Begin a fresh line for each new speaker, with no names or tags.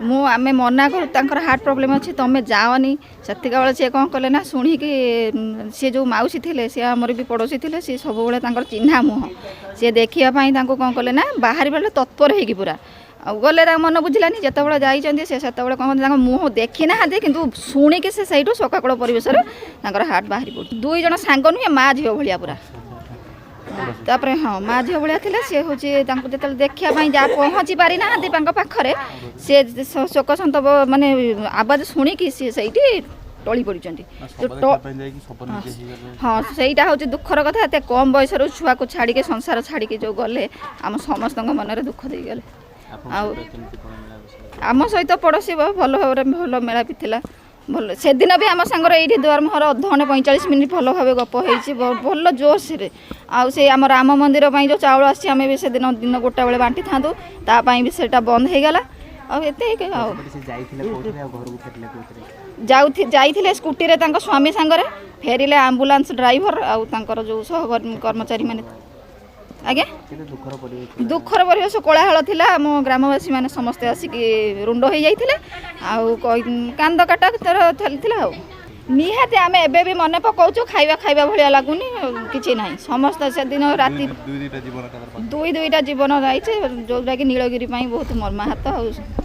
आम मना करूँ तांकर हार्ट प्रोब्लेम अच्छी तुम जाओनी से सी कौन कले ना शुणिकी सी जो मौसी थे सी आमर भी पड़ोसी थे सी सब चिन्हा मुह सी देखापी कौन कले ना बाहर बेले तत्पर हो पूरा गले मन बुझलानी जिते जाइए से कौन मुह देखी ना कि शुणिकी से शोकाकूल परिवेश हार्ट बाहरी पड़े दुई जन सांग नुहे माँ झील भाया पूरा तापर हाँ माँ झील भाया थे सी हूँ जो देखापी जहाँ पहुँची पारि ना पाखे सी शोक सत माने आवाज शुणिकी सी से टली पड़ी हाँ सहीटा हूँ दुखर कथा एत कम बयस छुआ को छाड़ी संसार छाड़ी जो गले आम समस्त मन दुख दे गले आम सहित पड़ोसी भल भाव भल मेलापी था भल से दिन भी आम सांगर ये दुआर मुहर अधघंटे 45 मिनिट भल भाव गप हो भल जोर से आउ से आम राम मंदिर जो चाउल आम भी से दिन दिन गोटा बेले बांटी था तापाई भी सेटा बंद हो गला जाइए स्कूटी रे स्वामी सांगरे फेरिले आंबुलांस ड्राइवर आउर जो सह कर्मचारी मैंने आज्ञा दुखर परिवेश कोलाहल थिला आम ग्रामवासी मैंने समस्ते आसिकी रुंड हो जाइए कांद काटा चलता निहाती आम एबे भी मन पकाऊँ खाइबा खाइबा भाया लगुनि किसी ना समस्त से दिन राति दुईटा जीवन जाइए जोटा कि नीलगिरी बहुत मर्माहत।